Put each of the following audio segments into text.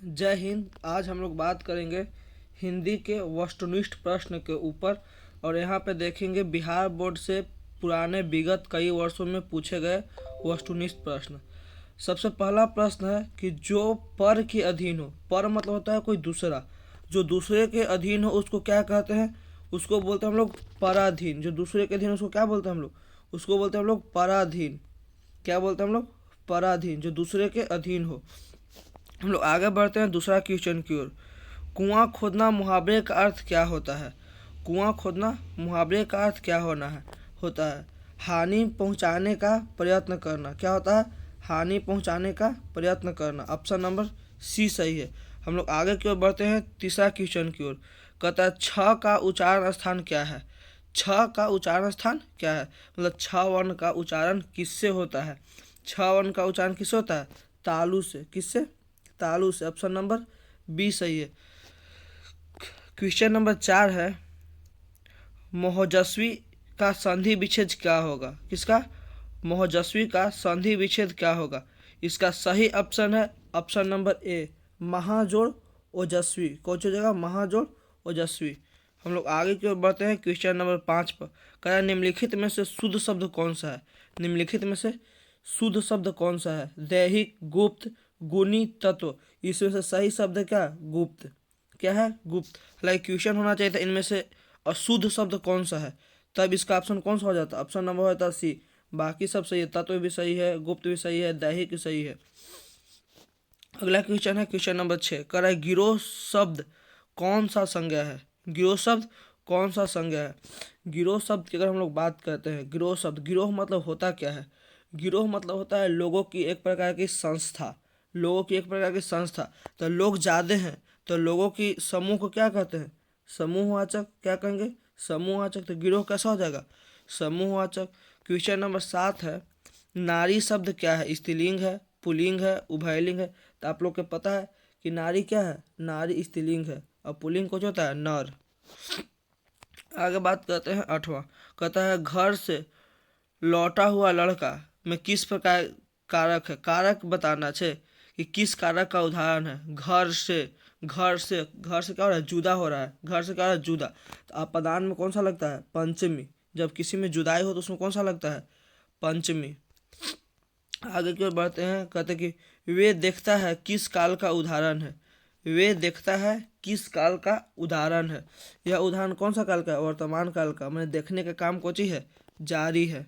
जय हिंद। आज हम लोग बात करेंगे हिंदी के वस्तुनिष्ठ प्रश्न के ऊपर और यहाँ पे देखेंगे बिहार बोर्ड से पुराने विगत कई वर्षों में पूछे गए वस्तुनिष्ठ प्रश्न। सबसे पहला प्रश्न है कि जो पर के अधीन हो, पर मतलब होता है कोई दूसरा, जो दूसरे के अधीन हो उसको क्या कहते हैं? उसको बोलते हैं हम लोग पराधीन। जो दूसरे के अधीन उसको क्या बोलते हैं हम लोग? उसको बोलते हैं हम लोग पराधीन। क्या बोलते हैं हम लोग? पराधीन, जो दूसरे के अधीन हो। हम लोग आगे बढ़ते हैं दूसरा क्वेश्चन की ओर। कुआं खोदना मुहावरे का अर्थ क्या होता है? कुआं खोदना मुहावरे का अर्थ क्या होता है हानि पहुंचाने का प्रयत्न करना। क्या होता है? हानि पहुंचाने का प्रयत्न करना। ऑप्शन नंबर सी सही है। हम लोग आगे की ओर बढ़ते हैं तीसरा क्वेश्चन की ओर। कहता है छ का उच्चारण स्थान क्या है? छ का उच्चारण स्थान क्या है? मतलब छ वर्ण का उच्चारण किससे होता है? छ वर्ण का उच्चारण किससे होता है? तालु से। किससे? तालु से। ऑप्शन नंबर बी सही है। क्वेश्चन नंबर 4 है, मोहजस्वी का संधि विच्छेद क्या होगा? किसका? मोहजस्वी का संधि विच्छेद क्या होगा? इसका सही ऑप्शन है ऑप्शन नंबर ए, महाजोड़ ओजस्वी। कौन सी जगह? महाजोड़ ओजस्वी। हम लोग आगे की ओर बढ़ते हैं क्वेश्चन नंबर 5 पर। कह निम्नलिखित में से शुद्ध शब्द कौन सा है? निम्नलिखित में से शुद्ध शब्द कौन सा है? दैहिक, गुप्त, गुणी, तत्व। इसमें से सही शब्द क्या? गुप्त। क्या है? गुप्त। हालांकि क्वेश्चन होना चाहिए था इनमें से अशुद्ध शब्द कौन सा है, तब इसका ऑप्शन कौन सा हो जाता? ऑप्शन नंबर होता सी। बाकी सब सही है, तत्व भी सही है, गुप्त भी सही है, दैहिक भी सही है। अगला क्वेश्चन है क्वेश्चन नंबर 6। कह रहा है गिरोह शब्द कौन सा संज्ञा है? गिरोह शब्द कौन सा संज्ञा है? गिरोह शब्द की अगर हम लोग बात करते हैं, गिरोह शब्द, गिरोह मतलब होता क्या है? गिरोह मतलब होता है लोगों की एक प्रकार की संस्था। लोगों की एक प्रकार की संस्था। तो लोग ज़्यादा हैं तो लोगों की समूह को क्या कहते हैं? समूहवाचक। क्या कहेंगे? समूहवाचक। तो गिरोह कैसा हो जाएगा? समूहवाचक। क्वेश्चन नंबर 7 है, नारी शब्द क्या है? स्त्रीलिंग है, पुल्लिंग है, उभयलिंग है? तो आप लोग को पता है कि नारी क्या है? नारी स्त्रीलिंग है और पुल्लिंग कुछ होता है? नर। आगे बात करते हैं 8वां। कहता है घर से लौटा हुआ लड़का में किस प्रकार कारक है? कारक बताना है कि किस कारक का उदाहरण है। घर से, घर से, घर से क्या हो रहा है? जुदा हो रहा है। घर से क्या हो रहा है? जुदा। तो अपदान में कौन सा लगता है? पंचमी। जब किसी में जुदाई हो तो उसमें कौन सा लगता है? पंचमी। आगे की ओर बढ़ते हैं। कहते कि वे देखता है किस काल का उदाहरण है? वे देखता है किस काल का उदाहरण है? यह उदाहरण कौन सा काल का है? वर्तमान काल का। मैंने देखने का काम कौन सी है? जारी है।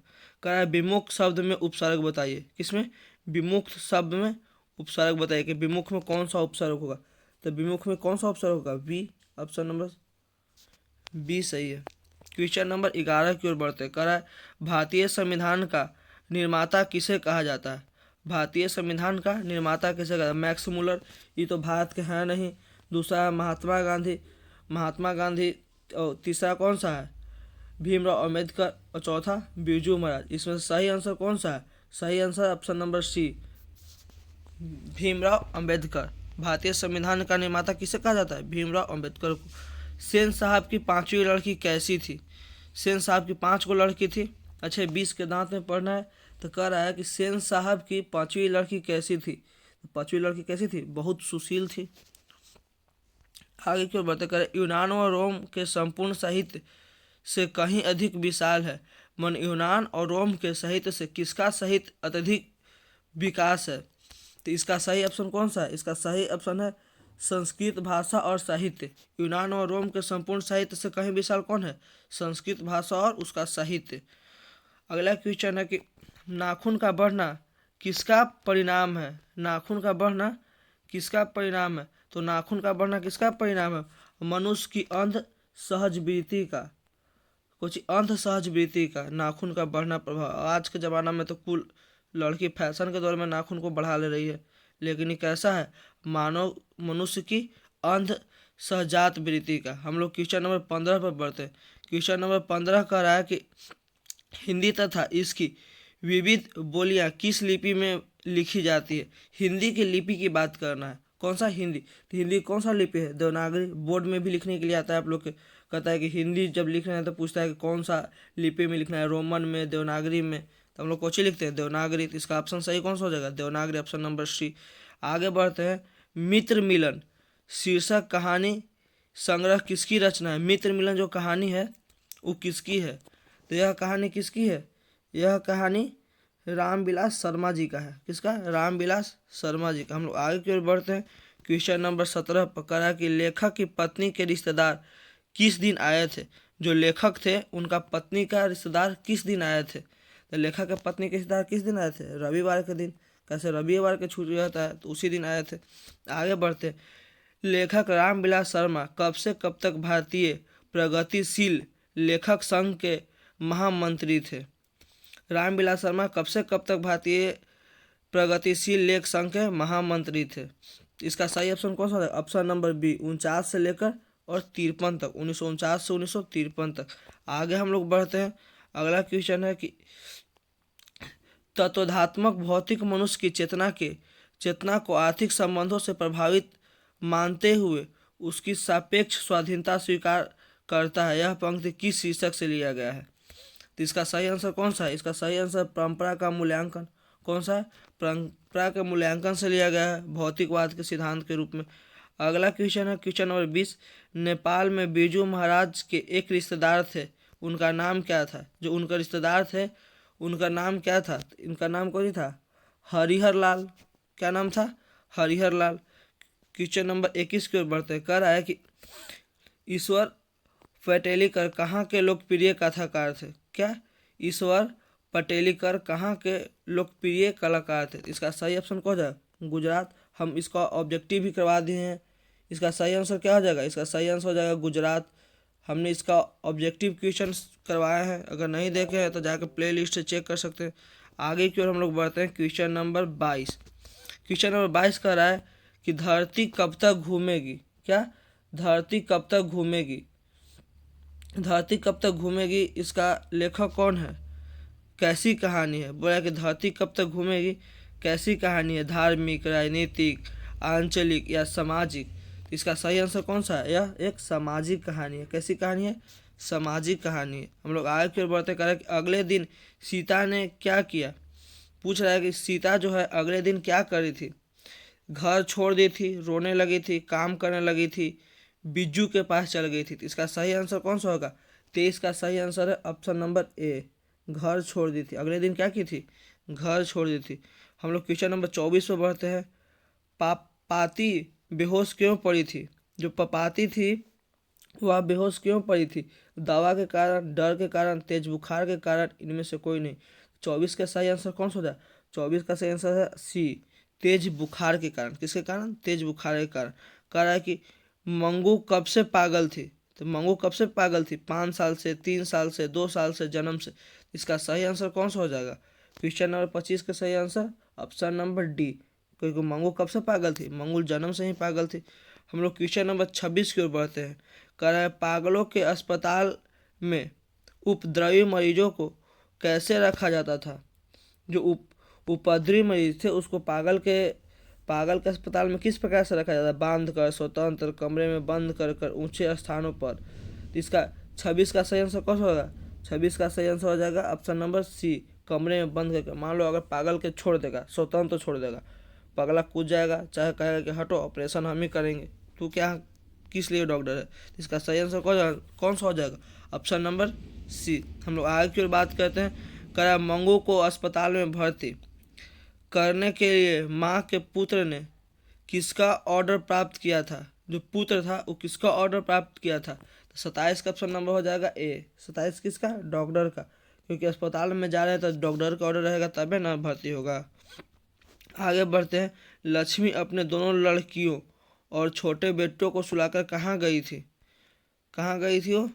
कह रहा है विमुख शब्द में उपसर्ग बताइए। किसमें? विमुख शब्द में उपसर्ग बताइए कि विमुख में कौन सा उपसर्ग होगा। तो विमुख में कौन सा उपसर्ग होगा? बी। ऑप्शन नंबर बी सही है। क्वेश्चन नंबर 11 की ओर बढ़ते। कह रहा है भारतीय संविधान का निर्माता किसे कहा जाता है? भारतीय संविधान का निर्माता किसे कहा जाता है? मैक्स मूलर, ये तो भारत के हैं नहीं। दूसरा है महात्मा गांधी, महात्मा गांधी। और तीसरा कौन सा है? भीमराव अम्बेडकर। और चौथा बिरजू महाराज। इसमें से सही आंसर कौन सा है? सही answer option number C, Bhimrao Ambedkar. भारतीय संविधान का निर्माता किसे कहा जाता है? भीमराव अम्बेडकर को। सेन साहब की पांचवी लड़की कैसी थी? सेन साहब की 5 गो लड़की थी। अच्छा, 20 के दांत में पढ़ना है। तो कह रहा है कि सेन साहब की 5वीं लड़की कैसी थी? तो 5वीं लड़की कैसी थी? बहुत सुशील थी। आगे की ओर बढ़ते। करें यूनान और रोम के संपूर्ण साहित्य से कहीं अधिक विशाल है। मन यूनान और रोम के साहित्य से किसका साहित्य अत्यधिक विकास है? तो इसका सही ऑप्शन कौन सा है? इसका सही ऑप्शन है संस्कृत भाषा और साहित्य। यूनान और रोम के संपूर्ण साहित्य से कहीं विशाल कौन है? संस्कृत भाषा और उसका साहित्य। अगला क्वेश्चन है कि नाखून का बढ़ना किसका परिणाम है? नाखून का बढ़ना किसका परिणाम है? तो नाखून का बढ़ना किसका परिणाम है? मनुष्य की अंध सहजवृत्ति का। कुछ अंध सहजवृत्ति का नाखून का बढ़ना प्रभाव। आज के ज़माना में तो कुल लड़की फैशन के दौर में नाखून को बढ़ा ले रही है, लेकिन ये कैसा है? मानव मनुष्य की अंध सहजात वृत्ति का। हम लोग क्वेश्चन नंबर 15 पर बढ़ते हैं। क्वेश्चन नंबर 15 कह रहा है कि हिंदी तथा इसकी विविध बोलियां किस लिपि में लिखी जाती है? हिंदी की लिपि की बात करना है। कौन सा? हिंदी। तो हिंदी कौन सा लिपि है? देवनागरी। बोर्ड में भी लिखने के लिए आता है आप लोग के। कहता है कि हिंदी जब लिख रहे हैं तो पूछता है कि कौन सा लिपि में लिखना है, रोमन में, देवनागरी में। तो हम लोग कौन सी लिखते हैं? देवनागरी। तो इसका ऑप्शन सही कौन सा हो जाएगा? देवनागरी। Option number C. आगे बढ़ते हैं मित्र मिलन शीर्षक कहानी संग्रह किसकी रचना है? मित्र मिलन जो कहानी है वो किसकी है? तो यह कहानी किसकी है? यह कहानी रामविलास शर्मा जी का है। किसका? रामविलास शर्मा जी का। हम लोग आगे की ओर बढ़ते हैं। क्वेश्चन नंबर 17 पकड़ा कि लेखक की पत्नी के रिश्तेदार किस दिन आए थे? जो लेखक थे उनका पत्नी का रिश्तेदार किस दिन आए थे? तो लेखक के पत्नी के रिश्तेदार किस दिन आए थे? रविवार के दिन। कैसे? रविवार के छुट्टी रहता है तो उसी दिन आए थे। आगे बढ़ते हैं। लेखक रामविलास शर्मा कब से कब तक भारतीय प्रगतिशील लेखक संघ के महामंत्री थे? रामविलास शर्मा कब से कब तक भारतीय प्रगतिशील लेख संघ के महामंत्री थे? इसका सही ऑप्शन कौन सा है? ऑप्शन नंबर बी 49 से लेकर और 53 तक, 1949 से 1953 तक। आगे हम लोग बढ़ते हैं। अगला क्वेश्चन है कि तत्वधात्मक भौतिक मनुष्य की चेतना को आर्थिक संबंधों से प्रभावित मानते हुए उसकी सापेक्ष स्वाधीनता स्वीकार करता है। यह पंक्ति किस शीर्षक से लिया गया है? तो इसका सही आंसर कौन सा है? इसका सही आंसर परंपरा का मूल्यांकन। कौन सा है? परंपरा के मूल्यांकन से लिया गया है भौतिकवाद के सिद्धांत के रूप में। अगला क्वेश्चन है क्वेश्चन नंबर 20। नेपाल में बिरजू महाराज के एक रिश्तेदार थे, उनका नाम क्या था? जो उनका रिश्तेदार थे उनका नाम क्या था? इनका नाम कौन था? हरिहर लाल। क्या नाम था? हरिहर लाल। क्वेश्चन नंबर 21 की ओर बढ़ते हैं। कह रहा है कि ईश्वर पटेलीकर कहाँ के लोकप्रिय कथाकार थे? क्या? ईश्वर पटेलीकर कहाँ के लोकप्रिय कलाकार थे? इसका सही ऑप्शन कौन है? गुजरात। हम इसका ऑब्जेक्टिव भी करवा दिए हैं। इसका सही आंसर क्या हो जाएगा? इसका सही आंसर हो जाएगा गुजरात। हमने इसका ऑब्जेक्टिव क्वेश्चन करवाए हैं, अगर नहीं देखे हैं तो जाकर प्ले लिस्ट से चेक कर सकते हैं। आगे की ओर हम लोग बढ़ते हैं। Question number 22। क्वेश्चन नंबर 22 कह रहा है कि धरती कब तक घूमेगी? क्या? धरती कब तक घूमेगी? धरती कब तक घूमेगी इसका लेखक कौन है? कैसी कहानी है? बोला कि धरती कब तक घूमेगी कैसी कहानी है? धार्मिक, राजनीतिक, आंचलिक या सामाजिक? इसका सही आंसर कौन सा है? यह एक सामाजिक कहानी है। कैसी कहानी है? सामाजिक कहानी है। हम लोग आगे की ओर बढ़ते करें कि अगले दिन सीता ने क्या किया? पूछ रहा है कि सीता जो है अगले दिन क्या कर रही थी? घर छोड़ दी थी, रोने लगी थी, काम करने लगी थी, बिज्जू के पास चल गई थी। तो इसका सही आंसर कौन सा होगा? 23 का सही आंसर है ऑप्शन नंबर ए, घर छोड़ दी थी। अगले दिन क्या की थी? घर छोड़ दी थी। हम लोग क्वेश्चन नंबर 24 पे बढ़ते हैं। पापाती बेहोश क्यों पड़ी थी? जो पपाती थी वह बेहोश क्यों पड़ी थी? दवा के कारण, डर के कारण, तेज बुखार के कारण, इनमें से कोई नहीं। 24 का सही आंसर कौन सा होगा? 24 का सही आंसर है सी, तेज बुखार के कारण। किसके कारण? तेज बुखार के कारण। कह रहा है कि मंगू कब से पागल थी? तो मंगू कब से पागल थी? 5 साल से, 3 साल से, 2 साल से, जन्म से। इसका सही आंसर कौन सा हो जाएगा? क्वेश्चन नंबर 25 का सही आंसर ऑप्शन नंबर डी, क्योंकि मंगू कब से पागल थी? मंगू जन्म से ही पागल थी। हम लोग क्वेश्चन नंबर 26 की ओर बढ़ते हैं। कह रहा है पागलों के अस्पताल में उपद्रवी मरीजों को कैसे रखा जाता था? जो उपद्रवी मरीज थे उसको पागल के अस्पताल में किस प्रकार से रखा जाता है? बांध कर, स्वतंत्र कमरे में बंद कर कर, ऊंचे स्थानों पर। तो इसका 26 का सही आंसर कौन सा होगा? 26 का सही आंसर हो जाएगा ऑप्शन नंबर सी, कमरे में बंद करके। मान लो अगर पागल के छोड़ देगा, स्वतंत्र छोड़ देगा, पगला कूद जाएगा, चाहे कहेगा कि हटो ऑपरेशन हम ही करेंगे, तो क्या किस लिए डॉक्टर है? इसका सही आंसर कौन सा हो जाएगा? Option number C. हम लोग आगे की ओर बात करते हैं। करा मंगू को अस्पताल में भर्ती करने के लिए माँ के पुत्र ने किसका ऑर्डर प्राप्त किया था? जो पुत्र था वो किसका ऑर्डर प्राप्त किया था? तो 27 का ऑप्शन नंबर हो जाएगा ए। 27 किसका? डॉक्टर का, क्योंकि अस्पताल में जा रहे हैं तो डॉक्टर का ऑर्डर रहेगा तबे ना भर्ती होगा। आगे बढ़ते हैं। लक्ष्मी अपने दोनों लड़कियों और छोटे बेटों को सुलाकर कहाँ गई थी? कहाँ गई थी वो?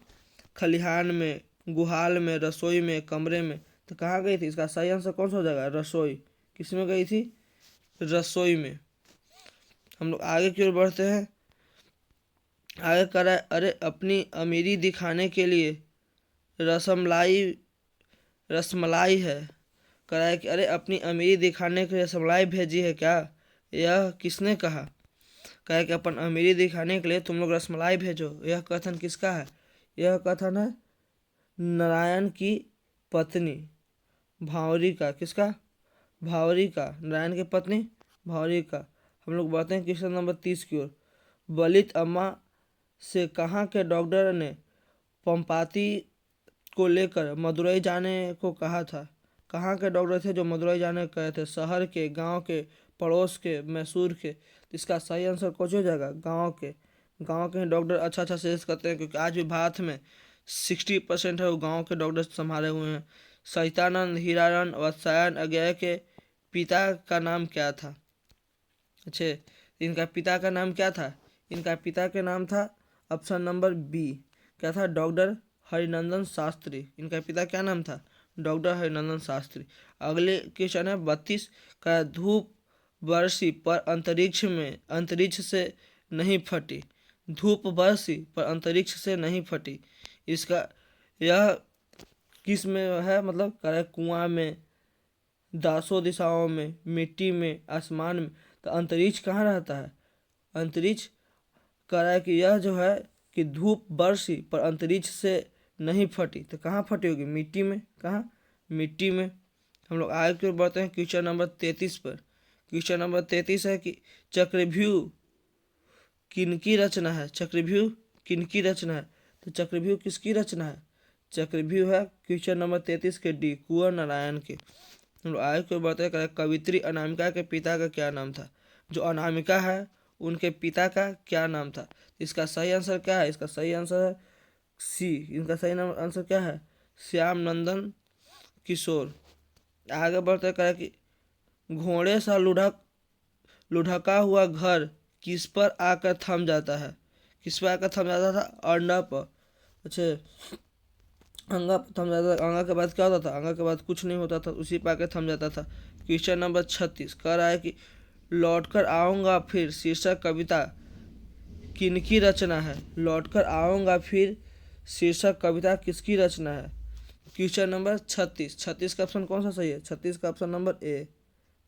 खलिहान में, गुहाल में, रसोई में, कमरे में। तो कहाँ गई थी? इसका सही आंसर कौन सा हो जाएगा? रसोई। किस में गई थी? रसोई में। हम लोग आगे की ओर बढ़ते हैं। आगे करा है अरे अपनी अमीरी दिखाने के लिए रसमलाई है। करा है कि अरे अपनी अमीरी दिखाने के लिए रसमलाई भेजी है क्या? यह किसने कहा? कहा कि अपन अमीरी दिखाने के लिए तुम लोग रसमलाई भेजो। यह कथन किसका है? यह कथन है नारायण की पत्नी भावरी का। किसका? भावरी का। नारायण की पत्नी भावरी का। हम लोग बढ़ते हैं क्वेश्चन नंबर 30 की ओर। बलित अम्मा से कहाँ के डॉक्टर ने पंपाती को लेकर मदुरई जाने को कहा था? कहाँ के डॉक्टर थे जो मदुरई जाने को कहे थे? शहर के, गांव के, पड़ोस के, मैसूर के? तो इसका सही आंसर कौन हो जाएगा? गांव के। गांव के डॉक्टर अच्छा सजेस्ट करते हैं, क्योंकि आज भी भारत में 60% है वो गांव के डॉक्टर संभाले हुए हैं। सहितानंद हीरानंद वत्सायन अज्ञेय के पिता का नाम क्या था? अच्छा, इनका पिता का नाम क्या था? इनका पिता का नाम था ऑप्शन नंबर बी, क्या था? डॉक्टर हरिनंदन शास्त्री। इनका पिता क्या नाम था? डॉक्टर हरिनंदन शास्त्री। अगले क्वेश्चन है 32 का। धूप बरसी पर अंतरिक्ष से नहीं फटी। धूप बरसी पर अंतरिक्ष से नहीं फटी, इसका यह किस में है? मतलब करे कुआं में, दासों दिशाओं में, मिट्टी में, आसमान में। तो अंतरिक्ष कहाँ रहता है? अंतरिक्ष कह रहा है कि यह जो है कि धूप बरसी पर अंतरिक्ष से नहीं फटी, तो कहाँ फटी होगी? मिट्टी में। कहाँ? मिट्टी में। हम लोग आगे की ओर बढ़ते हैं क्वेश्चन नंबर 33 पर। क्वेश्चन नंबर 33 है कि चक्रव्यूह किनकी रचना है? चक्रव्यूह किनकी रचना है? तो चक्रव्यूह किसकी रचना है? चक्रव्यूह है क्वेश्चन नंबर 33 के डी, कुंवर नारायण के। हम लोग आगे की ओर बढ़ते हैं। कवित्री अनामिका के पिता का क्या नाम था? जो अनामिका है उनके पिता का क्या नाम था? इसका सही आंसर क्या है? इसका सही आंसर है सी। इनका सही आंसर क्या है? श्याम नंदन किशोर। आगे बढ़ते करें कि घोड़े सा लुढ़का हुआ घर किस पर आकर थम जाता है? किस पर आकर थम जाता था? अंडा पर। अच्छा, अंगा पर थम जाता था। अंगा के बाद क्या होता था? अंगा के बाद कुछ नहीं होता था, उसी पर आकर थम जाता था। क्वेश्चन नंबर 36 कह रहा है कि लौटकर आऊँगा फिर शीर्षक कविता किनकी रचना है? लौटकर आऊँगा फिर शीर्षक कविता किसकी रचना है? Question number 36। 36 का ऑप्शन कौन सा सही है? 36 का ऑप्शन नंबर ए।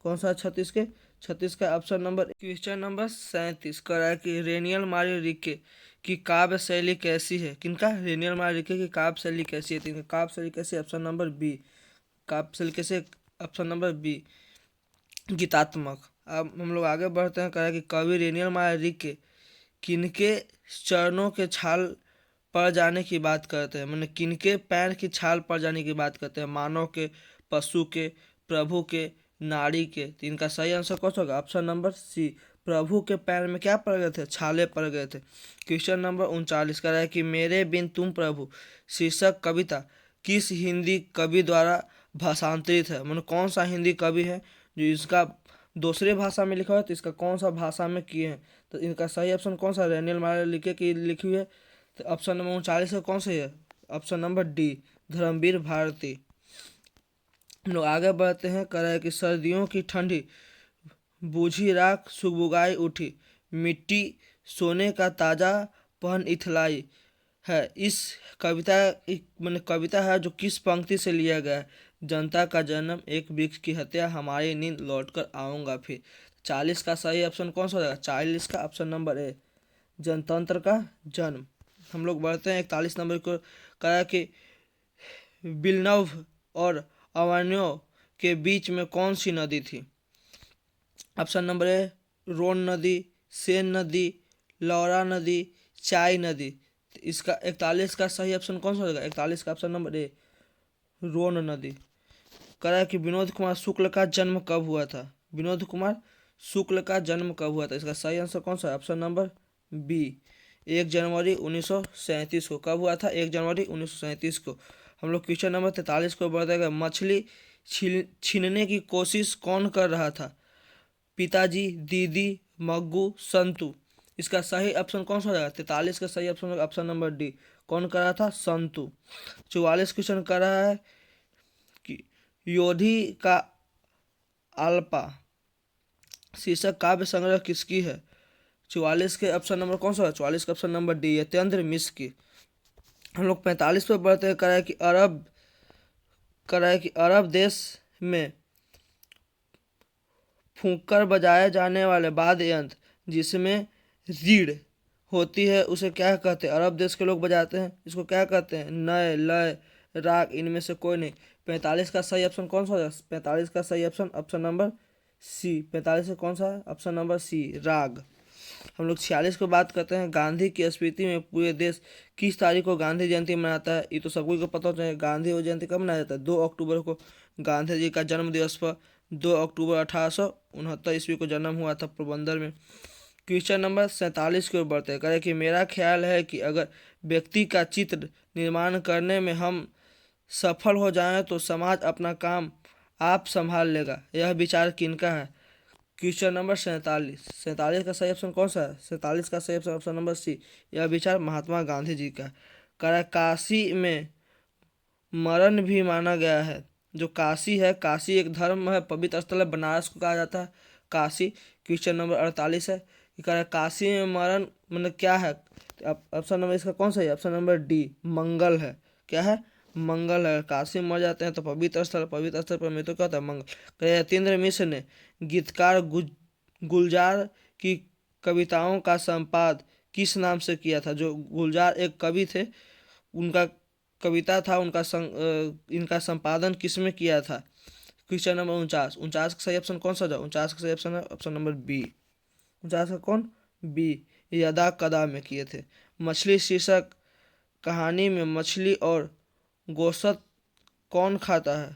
कौन सा है 36 के? 36 का ऑप्शन नंबर। क्वेश्चन नंबर 37 कह रहा है कि रेनियल मारी रिके की काव्य शैली कैसी है? किनका? रेनियल मारी रिके की काव्य शैली कैसी है? तो इनका काव्य शैली कैसी? ऑप्शन नंबर बी, काव्य शैली कैसे? ऑप्शन नंबर बी, गीतात्मक। अब हम लोग आगे बढ़ते हैं। कह रहा है कि कवि रेनियल मारी रिके किनके चरणों के छाल पड़ जाने की बात करते हैं? मैंने किनके पैर की छाल पड़ जाने की बात करते हैं? मानव के, पशु के, प्रभु के, नारी के? तो इनका सही आंसर कौन सा होगा? ऑप्शन नंबर सी, प्रभु के पैर में क्या पड़ गए थे? छाले पड़ गए थे। क्वेश्चन नंबर 39 का है कि मेरे बिन तुम प्रभु शीर्षक कविता किस हिंदी कवि द्वारा भाषांतरित है? मैंने कौन सा हिंदी कवि है जो इसका दूसरे भाषा में लिखा हुआ है? तो इसका कौन सा भाषा में किए हैं? तो इनका सही ऑप्शन कौन सा? रेनियल मारे लिखे की लिखी हुई है। तो ऑप्शन नंबर 39 का कौन सा है? Option number D, Dharamvir Bharati. हम लोग आगे बढ़ते हैं। कह रहा है कि सर्दियों की ठंडी बूझी राख सुगबुगाई उठी, मिट्टी सोने का ताजा पहन इथलाई है। इस कविता मैंने कविता है जो किस पंक्ति से लिया गया है? जनता का जन्म, एक वृक्ष की हत्या, हमारी नींद, लौटकर आऊँगा फिर। 40 का सही ऑप्शन कौन सा हो जाएगा? 40 का ऑप्शन नंबर ए, जनतंत्र का जन्म। हम लोग बढ़ते हैं 41 नंबर को। कहा कि बिलनव और अवान्यो के बीच में कौन सी नदी थी? ऑप्शन नंबर ए, रोन नदी, सेन नदी, लौरा नदी, चाई नदी। तो इसका 41 का सही ऑप्शन कौन सा होगा? 41 का ऑप्शन नंबर ए, रोन नदी। कह रहा है कि विनोद कुमार शुक्ल का जन्म कब हुआ था? विनोद कुमार शुक्ल का जन्म कब हुआ था? इसका सही आंसर कौन सा है? ऑप्शन नंबर बी, 1 जनवरी 1937 को। कब हुआ था? 1 जनवरी 1937 को। हम लोग क्वेश्चन नंबर 43 को बढ़ जाएगा। मछली छीनने की कोशिश कौन कर रहा था? पिताजी, दीदी, मग्गू, संतू। इसका सही ऑप्शन कौन सा हो जाएगा? 43 का सही ऑप्शन होगा ऑप्शन नंबर डी, कौन कर रहा था? संतू। 44 क्वेश्चन कर रहा है कि योधी का अल्पा शीर्षक काव्य संग्रह किसकी है? 44 के ऑप्शन नंबर कौन सा है? 44 का ऑप्शन नंबर डी, यतेंद्र मिश्र की। हम लोग 45 पे बढ़ते हैं। कराए कि अरब देश में फूंककर बजाए जाने वाले वाद्य यंत्र जिसमें रीढ़ होती है उसे क्या कहते हैं? अरब देश के लोग बजाते हैं, इसको क्या कहते हैं? नय, लय, राग, इनमें से कोई नहीं। 45 का सही ऑप्शन कौन सा होगा? 45 का सही ऑप्शन ऑप्शन नंबर सी। 45 का कौन सा है? ऑप्शन नंबर सी, राग। हम लोग 46 को बात करते हैं। गांधी की स्मृति में पूरे देश किस तारीख को गांधी जयंती मनाता है? ये तो सबको को पता होता है। गांधी जयंती कब मनाया जाता है? 2 अक्टूबर को गांधी जी का जन्म दिवस पर 2 अक्टूबर 1869 ईस्वी को जन्म हुआ था पोरबंदर में। क्वेश्चन नंबर 47 की ओर बढ़ते हैं। करें कि मेरा ख्याल है कि अगर व्यक्ति का चित्र निर्माण करने में हम सफल हो जाएं तो समाज अपना काम आप संभाल लेगा। यह विचार किनका है? Question number 47। 47 का सही ऑप्शन कौन सा है? 47 का सही ऑप्शन ऑप्शन नंबर सी, यह विचार महात्मा गांधी जी का है। काशी में मरण भी माना गया है। जो काशी है, काशी एक धर्म है, पवित्र स्थल है, बनारस को कहा जाता है काशी। क्वेश्चन नंबर 48 है कि काशी में मरण मतलब क्या है? ऑप्शन नंबर इसका कौन सा है? ऑप्शन नंबर डी, मंगल है। क्या है? मंगल है। काशी में मर जाते हैं तो पवित्र स्थल, पवित्र स्थल पर मृत्यु क्या होता है? मंगल। यतीन्द्र मिश्र ने गीतकार गुलजार की कविताओं का संपादन किस नाम से किया था? जो गुलजार एक कवि थे, उनका कविता था, इनका संपादन किसमें किया था? Question number 49। 49 का सही ऑप्शन कौन सा? 49 का सही ऑप्शन है ऑप्शन नंबर बी। 49 का कौन? बी, यदा कदा में किए थे। मछली शीर्षक कहानी में मछली और गोश्त कौन खाता है?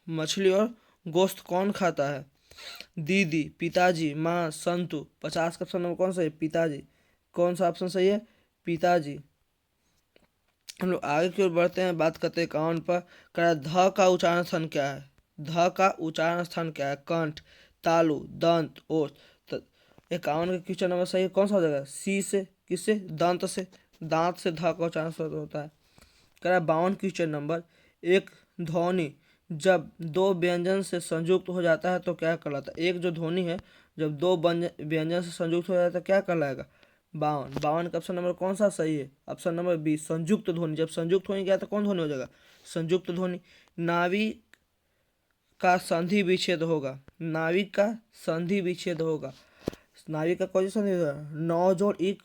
मछली और गोश्त कौन खाता है? दीदी, पिताजी, माँ, संतु। 50 का ऑप्शन नंबर कौन सा है? पिताजी। कौन सा ऑप्शन सही है? पिताजी। हम लोग आगे की ओर बढ़ते हैं, बात करते हैं काउंट पर। ध का उच्चारण स्थान क्या है? ध का उच्चारण स्थान क्या है? कंठ, तालु, दंत, ओठ। तो 51 का क्वेश्चन नंबर सही कौन सा हो जाएगा? सी से। किससे? दंत से। दांत से ध का उच्चारण होता है। 52 क्वेश्चन नंबर, एक ध्वनि जब दो व्यंजन से संयुक्त हो जाता है तो क्या कहलाता है? एक जो ध्वनि है जब दो व्यंजन से संयुक्त हो जाता है तो क्या कहलाएगा? 52। 52 का ऑप्शन नंबर कौन सा सही है? ऑप्शन नंबर बी, संयुक्त ध्वनि। जब संयुक्त ध्वनि गया तो कौन ध्वनि हो जाएगा? संयुक्त ध्वनि। नाविक का संधि विच्छेद होगा। नाविक का संधि विच्छेद होगा। नाविक का कौन सा संधि होगा? 9 जोड़ 1।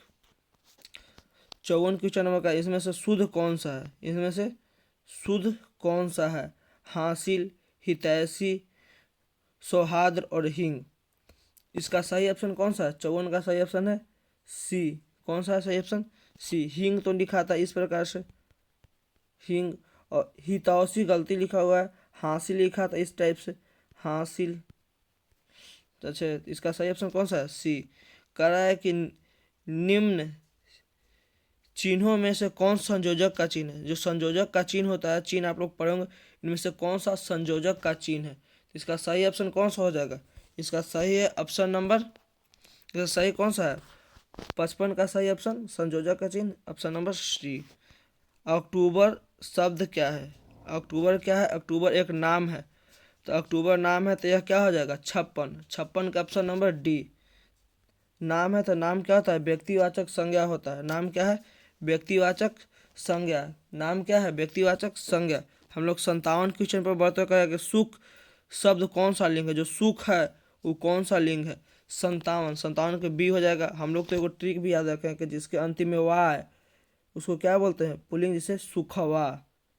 54 क्वेश्चन नंबर का, इसमें से शुद्ध कौन सा है? इसमें से शुद्ध कौन सा है? हासिल, हितैषी, सौहार्द और हिंग। इसका सही ऑप्शन कौन सा है? 54 का सही ऑप्शन है सी। कौन सा है सही ऑप्शन? सी। हिंग तो लिखा था इस प्रकार से, हिंग। और हितौसी गलती लिखा हुआ है, हासिल लिखा था इस टाइप से, हासिल। अच्छा, इसका सही ऑप्शन कौन सा है? सी। कह रहा है कि निम्न चिन्हों में से कौन संयोजक का चिन्ह है? जो संयोजक का चिन्ह होता है, चिन्ह आप लोग पढ़ेंगे, इनमें से कौन सा संयोजक का चिन्ह है? इसका सही ऑप्शन कौन सा हो जाएगा? इसका सही है ऑप्शन नंबर, इसका सही कौन सा है? 55 का सही ऑप्शन संयोजक का चिन्ह ऑप्शन नंबर सी। अक्टूबर शब्द क्या है? अक्टूबर क्या है? अक्टूबर एक नाम है। तो अक्टूबर नाम है तो यह क्या हो जाएगा? 56। 56 का ऑप्शन नंबर डी। नाम है तो नाम क्या होता है? व्यक्तिवाचक संज्ञा होता है। नाम क्या है? व्यक्तिवाचक संज्ञा। नाम क्या है? व्यक्तिवाचक संज्ञा। हम लोग 57 क्वेश्चन पर बढ़ते करेंगे। सुख शब्द कौन सा लिंग है? जो सुख है वो कौन सा लिंग है? 57। 57 के बी हो जाएगा। हम लोग तो एक ट्रिक भी याद रखें कि जिसके अंतिम में वाह है उसको क्या बोलते हैं? पुल्लिंग। जैसे सुखवा,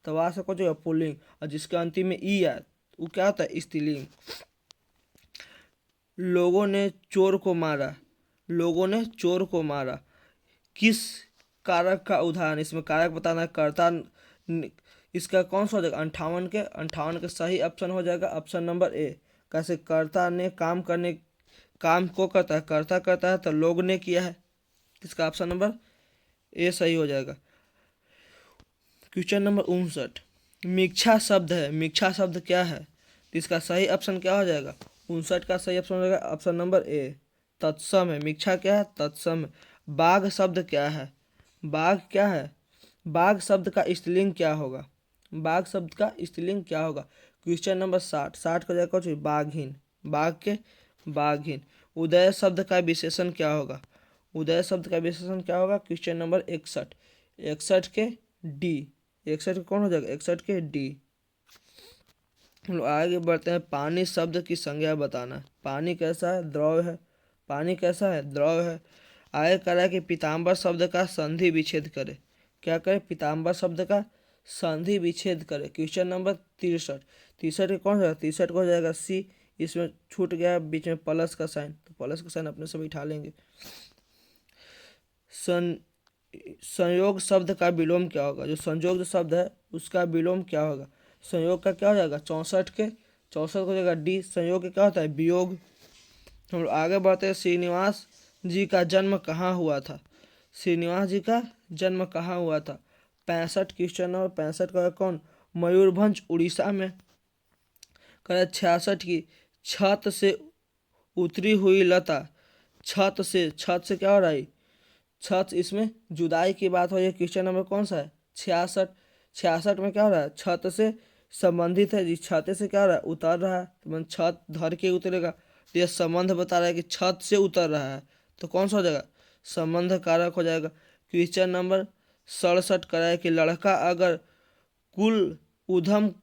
तो वाह से कौन जाएगा? पुल्लिंग। और जिसके अंतिम में ई है वो क्या होता है? स्त्रीलिंग। लोगों ने चोर को मारा। लोगों ने चोर को मारा। किस कारक का उदाहरण? इसमें कारक बताना है। कर्ता। इसका कौन सा हो जाएगा? 58 के सही ऑप्शन हो जाएगा ऑप्शन नंबर ए। कैसे? कर्ता ने काम को करता है, कर्ता करता है तो लोग ने किया है। इसका ऑप्शन नंबर ए सही हो जाएगा। क्वेश्चन नंबर 59, मिच्छा शब्द है। मिच्छा शब्द क्या है? तो इसका सही ऑप्शन क्या हो जाएगा? 59 का सही ऑप्शन हो जाएगा ऑप्शन नंबर ए, तत्सम है। मिच्छा क्या है? तत्सम है। बाघ शब्द क्या है? बाघ क्या है? बाघ शब्द का स्त्रीलिंग क्या होगा? बाघ शब्द का स्त्रीलिंग क्या होगा? Question number 60। 60 का जाएगा कुछ बाघहीन। बाघ के बाघहीन। उदय शब्द का विशेषण क्या होगा? उदय शब्द का विशेषण क्या होगा? Question number 61। 61 के डी। 61 के कौन हो जाएगा? 61 के डी। हम लोग आगे बढ़ते हैं। पानी शब्द की संज्ञा बताना है। पानी कैसा है? द्रव है। पानी कैसा है? द्रव है। आगे करा कि पीताम्बर शब्द का संधि विच्छेद करे। क्या करे? पीताम्बर शब्द का संधि विच्छेद करे। Question number 63। 63 के कौन हो जाएगा? 63 को हो जाएगा सी, इसमें छूट गया बीच में प्लस का साइन, तो प्लस का साइन अपने से बिठा लेंगे। संयोग शब्द का विलोम क्या होगा? जो संयोग जो शब्द है उसका विलोम क्या होगा? संयोग का क्या हो जाएगा? 64 के 64 हो जाएगा डी। संयोग का क्या होता है? वियोग। हम लोग आगे बढ़ते हैं। श्रीनिवास जी का जन्म कहाँ हुआ था? श्रीनिवास जी का जन्म कहाँ हुआ था? 65 क्वेश्चन और 65 का कौन? मयूरभंज उड़ीसा में। कह 66 की छत से उतरी हुई लता। छत से क्या हो रहा है? छत, इसमें जुदाई की बात हो रही है। क्वेश्चन नंबर कौन सा है? 66। 66 में क्या हो रहा है? छत से संबंधित है जी। छत से क्या हो रहा है? उतर रहा है, तो मन छत धर के उतरेगा। तो यह संबंध बता रहा है कि छत से उतर रहा है, तो कौन सा हो जाएगा? संबंध कारक हो जाएगा। क्वेश्चन नंबर 67 कह रहा है कि लड़का अगर कुल उधम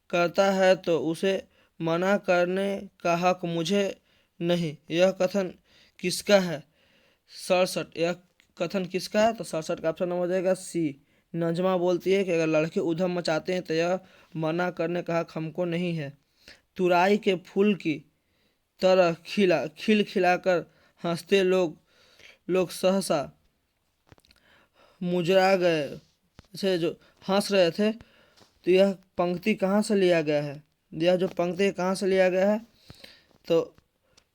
करता है तो उसे मना करने का हक मुझे नहीं। यह कथन किसका है? 67 यह कथन किसका है? तो 67 का ऑप्शन नंबर हो जाएगा सी। नजमा बोलती है कि अगर लड़के उधम मचाते हैं तो यह मना करने का हक हमको नहीं है। तुराई के फूल की तरह खिल खिलाकर हंसते लोग सहसा मुजरा गए से जो हंस रहे थे। तो यह पंक्ति कहाँ से लिया गया है? यह जो पंक्ति कहाँ से लिया गया है? तो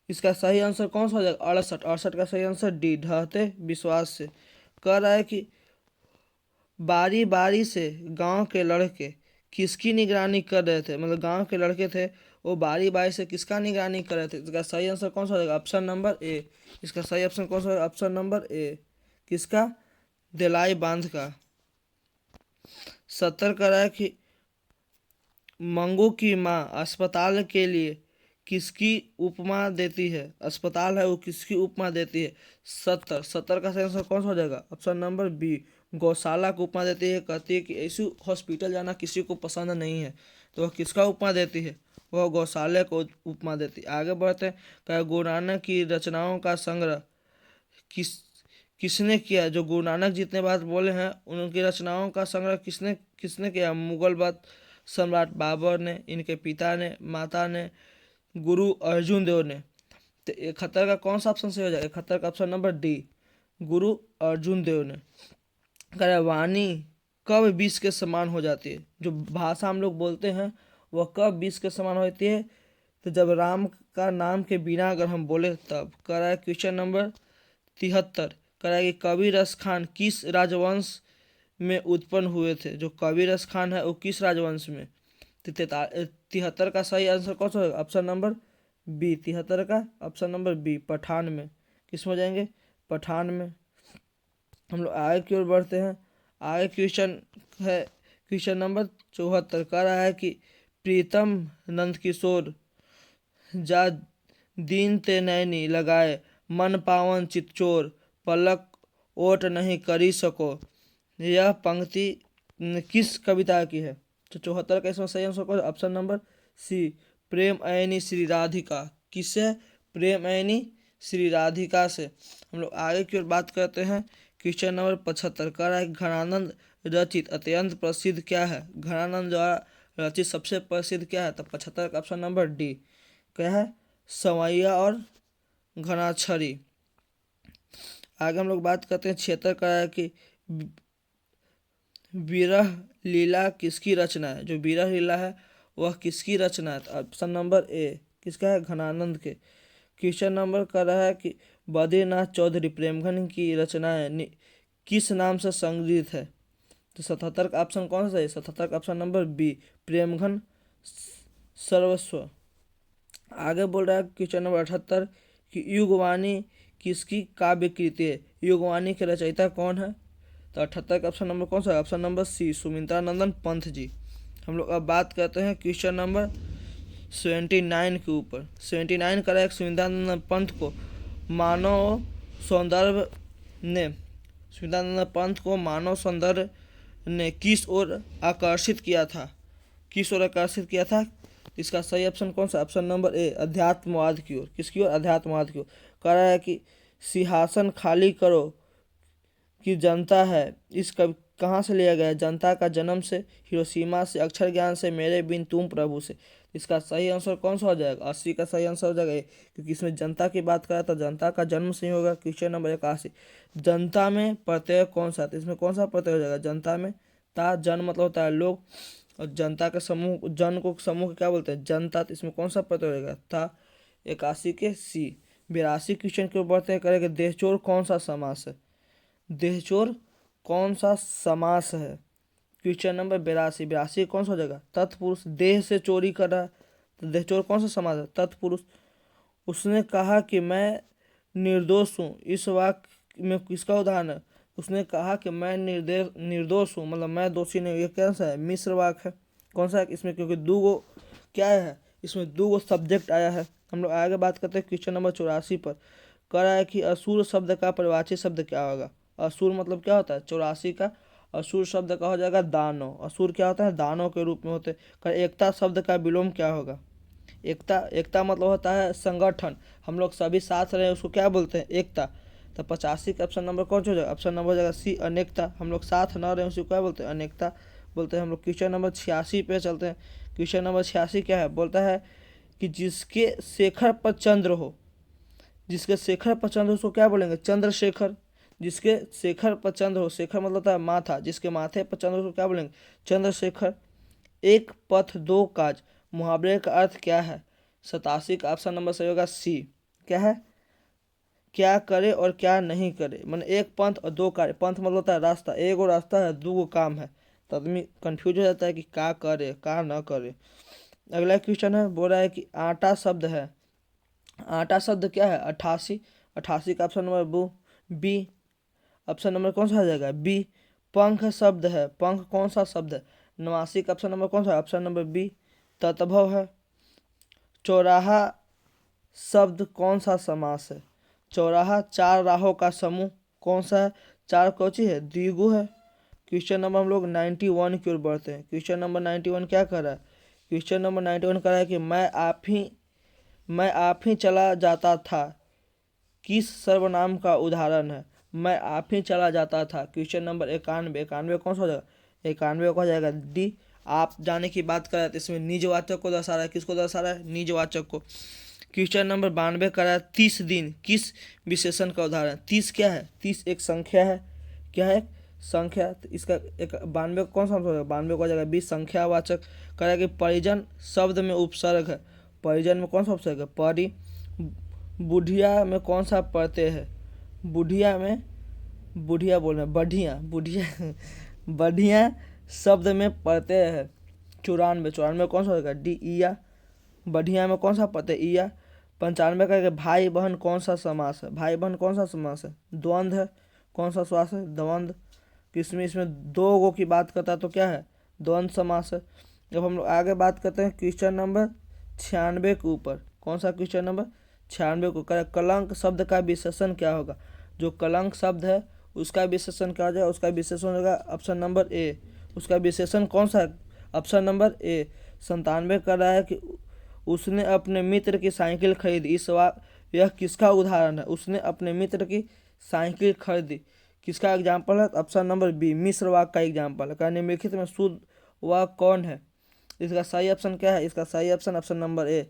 इसका सही आंसर कौन सा हो जाएगा? 68। 68 का सही आंसर डी, ढहते विश्वास से। कह रहा है कि बारी बारी से गांव के लड़के किसकी निगरानी कर रहे थे? मतलब गांव के लड़के थे, वो बारी बारी से किसका निगरानी कर रहे थे? इसका सही आंसर कौन सा हो जाएगा? Option number A. इसका सही ऑप्शन कौन सा होगा? Option number A. किसका? दिलाई बांध का। 70 कर रहा है कि मंगू की माँ अस्पताल के लिए किसकी उपमा देती है? अस्पताल है वो किसकी उपमा देती है? 70 का सही आंसर कौन सा हो जाएगा? ऑप्शन नंबर बी, गौशाला को उपमा देती है। कहती है कि ऐसी हॉस्पिटल जाना किसी को पसंद नहीं है, तो वह किसका उपमा देती है? वह गौशाला को उपमा देती है। आगे बढ़ते हैं। क्या गुरु नानक की रचनाओं का संग्रह किसने किया? जो गुरु नानक जितने बात बोले हैं उनकी रचनाओं का संग्रह किसने किसने किया? मुगल बात सम्राट बाबर ने, इनके पिता ने, माता ने, गुरु अर्जुन देव ने। तो 71 का कौन सा ऑप्शन सही हो जाएगा? 71 का ऑप्शन नंबर डी, गुरु अर्जुन देव ने। कह वाणी कब विष के समान हो जाती है? जो भाषा हम लोग बोलते हैं वह कब विष के समान होती है? तो जब राम का नाम के बिना अगर हम बोले तब। कह रहा है क्वेश्चन नंबर 73 कह रहा है कि कबीरस खान किस राजवंश में उत्पन्न हुए थे? जो कबीरस खान है वो किस राजवंश में? 73 का सही आंसर कौन सा होगा? Option number B. 73 का ऑप्शन नंबर बी, पठान में। किस में जाएंगे? पठान में। हम लोग आगे की ओर बढ़ते हैं। आगे क्वेश्चन है क्वेश्चन नंबर 74 कह रहा है कि प्रीतम नंद किशोर जा दीन ते नैनी लगाए मन पावन चितचोर पलक ओट नहीं करी सको। यह पंक्ति किस कविता की है? तो 74 का इसमें सही आंसर कौन? ऑप्शन नंबर सी, प्रेम ऐनी श्री राधिका। किससे? प्रेम ऐनी श्री राधिका से। हम लोग आगे की ओर बात करते हैं। क्वेश्चन नंबर 75 का है घनानंद रचित अत्यंत प्रसिद्ध क्या है? घनानंद द्वारा रचित सबसे प्रसिद्ध क्या है? तो 75 का ऑप्शन नंबर डी क्या है? सवैया और घनाछड़ी। आगे हम लोग बात करते हैं। 76 का है कि विरह लीला किसकी रचना है? जो विरह लीला है वह किसकी रचना है? ऑप्शन नंबर ए किसका है? घनानंद के। क्वेश्चन नंबर कर रहा है कि बद्रीनाथ चौधरी प्रेमघन की रचनाएं किस नाम से संग्रहित है? तो 77 का ऑप्शन कौन सा है? 77 का ऑप्शन नंबर बी, प्रेमघन सर्वस्व। आगे बोल रहा है क्वेश्चन नंबर 78 कि युगवाणी किसकी काव्य कृति है? युगवाणी के रचयिता कौन है? तो 78 का ऑप्शन नंबर कौन सा है? ऑप्शन नंबर सी, सुमित्रा नंदन पंत जी। हम लोग अब बात करते हैं क्वेश्चन नंबर 79 के ऊपर। 79 का एक सुमित्रा नंदन पंत को मानव सौंदर्य ने किस ओर आकर्षित किया था? किस ओर आकर्षित किया था? इसका सही ऑप्शन कौन सा? ऑप्शन नंबर ए, अध्यात्मवाद की ओर। किसकी ओर? अध्यात्मवाद की ओर। कह रहा है कि सिंहासन खाली करो की जनता है, इस कवि कहाँ से लिया गया है? जनता का जन्म से, हिरोशिमा से, अक्षर ज्ञान से, मेरे बिन तुम प्रभु से। इसका सही आंसर कौन सा हो जाएगा? 80 का सही आंसर हो जाएगा ए, क्योंकि इसमें जनता की बात करा तो जनता का जन्म सही होगा। क्वेश्चन नंबर 81, जनता में प्रत्यय कौन सा? तो इसमें कौन सा प्रत्यय हो जाएगा? जनता में ता, जन मतलब होता है लोग, और जनता का समूह, जन को समूह को क्या बोलते हैं? जनता। तो इसमें कौन सा प्रत्यय हो जाएगा? था। 81 के सी। 82 क्वेश्चन के ऊपर तय करेंगे, देहचोर कौन सा समास है? देहचोर कौन सा समास है? Question number 82। 82 कौन सा हो जाएगा? तत्पुरुष, देह से चोरी कर रहा है, तो देहचोर कौन सा समास है? तत्पुरुष। उसने कहा कि मैं निर्दोष हूँ, इस वाक्य में किसका उदाहरण है? उसने कहा कि मैं निर्दोष हूँ, मतलब मैं दोषी नहीं हूँ, ये कौन सा है? मिश्र वाक्य है। कौन सा है इसमें? क्योंकि दो गो क्या है इसमें, दो गो सब्जेक्ट आया है। हम लोग आगे बात करते हैं क्वेश्चन नंबर 84 पर। कह रहा है कि असुर शब्द का परिवाची शब्द क्या होगा? असुर मतलब क्या होता है? 84 का असुर शब्द का हो जाएगा दानव। असुर क्या होता है? दानव के रूप में होते हैं। एकता शब्द का विलोम क्या होगा? एकता, एकता मतलब होता है संगठन, हम लोग सभी साथ रहे उसको क्या बोलते हैं? एकता। तो 85 का ऑप्शन नंबर कौन सा हो जाएगा? ऑप्शन नंबर हो जाएगा सी, अनेकता। हम लोग साथ न रहे उसको क्या बोलते हैं? अनेकता बोलते हैं हम लोग। क्वेश्चन नंबर 86 पे चलते हैं। क्वेश्चन नंबर 86 क्या है? बोलता है कि जिसके शेखर पर चंद्र हो, जिसके शेखर पर चंद्र हो उसको क्या बोलेंगे? चंद्रशेखर। जिसके शेखर पर चंद्र हो, शेखर मतलब होता है माथा, जिसके माथे पर चंद्र हो उसको क्या बोलेंगे? चंद्रशेखर। एक पथ दो काज, मुहावरे का अर्थ क्या है? 87 का ऑप्शन नंबर सही होगा सी। क्या है? क्या करे और क्या नहीं करे, मतलब एक पंथ और दो कार्य। पंथ मतलब होता है रास्ता, एक और रास्ता है, दो गो काम है। तो आदमी कंफ्यूज हो जाता है कि क्या करे क्या ना करे। अगला क्वेश्चन है, बोल रहा है कि आटा शब्द है, आटा शब्द क्या है? 88। 88 का option number B. Option number कौन सा आ जाएगा? बी। पंख शब्द है, पंख कौन सा शब्द है? 89 का ऑप्शन नंबर कौन सा है? ऑप्शन नंबर बी, तत्भव है। चौराहा शब्द कौन सा समास है? चौराहा चार राहों का समूह कौन सा है? चार कौची है? द्विगु है। क्वेश्चन नंबर हम लोग 91 की ओर बढ़ते हैं। क्वेश्चन नंबर 91 क्या कर रहा है? क्वेश्चन नंबर 91 कर रहा है कि मैं आप ही चला जाता था, किस सर्वनाम का उदाहरण है? मैं आप ही चला जाता था। Question number 91। 91 कौन सा हो जाएगा? 91 का हो जाएगा डी। आप जाने की बात कर रहे थे, इसमें निजवाचक को दर्शा रहा है। किसको दर्शा रहा है? निजवाचक को। क्वेश्चन नंबर 92 का है 30 दिन किस विशेषण का उदाहरण? 30 क्या है? 30 एक संख्या है। क्या है? संख्या। तो इसका एक 92 कौन सा हो जाएगा? 92 का हो जाएगा बी, संख्यावाचक। कह कि परिजन शब्द में उपसर्ग है, परिजन में कौन सा उपसर्ग है? परि। बुढ़िया में कौन सा प्रत्यय है? बुढ़िया में, बुढ़िया बोल रहे हैं, बढ़िया, बुढ़िया बढ़िया शब्द में प्रत्यय है। 94। 94 कौन सा होगा? डी, ईया। बढ़िया में कौन सा प्रत्यय? ईया। 95 का है भाई बहन कौन सा समास है? भाई बहन कौन सा समास है? द्वंद्व है। कौन सा समास है? द्वंद्व। किसमें? इसमें दो गो की बात करता है तो क्या है? द्वंद्व समास है। जब हम लोग आगे बात करते हैं क्वेश्चन नंबर 96 के ऊपर। कौन सा क्वेश्चन नंबर? 96 को करें, कलंक शब्द का विशेषण क्या होगा? जो कलंक शब्द है उसका विशेषण क्या हो जाएगा? उसका विशेषण होगा ऑप्शन नंबर ए। उसका विशेषण कौन सा है? Option number A. 97 कर रहा है कि उसने अपने मित्र की साइकिल खरीदी, इस यह किसका उदाहरण है? उसने अपने मित्र की साइकिल खरीदी, किसका एग्जाम्पल है? ऑप्शन नंबर बी, मिश्र वाक्य का एग्जाम्पल है। निम्नलिखित में शुद्ध वाक्य कौन है? इसका सही ऑप्शन क्या है? इसका सही ऑप्शन ऑप्शन नंबर ए,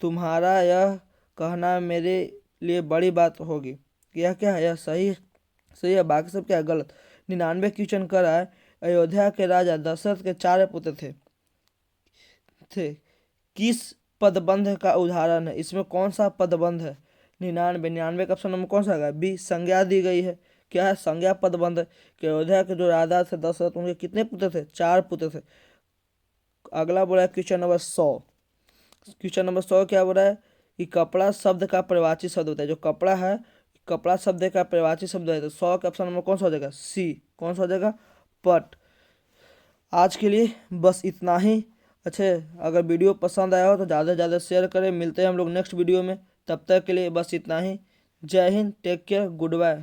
तुम्हारा यह कहना मेरे लिए बड़ी बात होगी। यह क्या है? यह सही सही है, बाकी सब क्या है? गलत। 99 क्वेश्चन कर रहा है, अयोध्या के राजा दशरथ के 4 पुत्र थे किस पदबंध का उदाहरण है? इसमें कौन सा पदबंध है? 99 का ऑप्शन नंबर कौन सा है? बी, संज्ञा दी गई है। क्या है? संज्ञा पदबंध है कि अयोध्या के जो राजा थे दशरथ, उनके कितने पुत्र थे? 4 पुत्र थे। अगला बोला है क्वेश्चन नंबर 100। क्वेश्चन नंबर 100 क्या बोला है कि कपड़ा शब्द का परिवाची शब्द होता है। जो कपड़ा है, कपड़ा शब्द का परिवाची शब्द है। तो 100 का ऑप्शन नंबर कौन सा हो जाएगा? सी। कौन सा हो जाएगा? पट। आज के लिए बस इतना ही। अच्छे, अगर वीडियो पसंद आया हो तो ज़्यादा से ज़्यादा शेयर करें। मिलते हैं हम लोग नेक्स्ट वीडियो में, तब तक के लिए बस इतना ही। जय हिंद, टेक केयर, गुड बाय।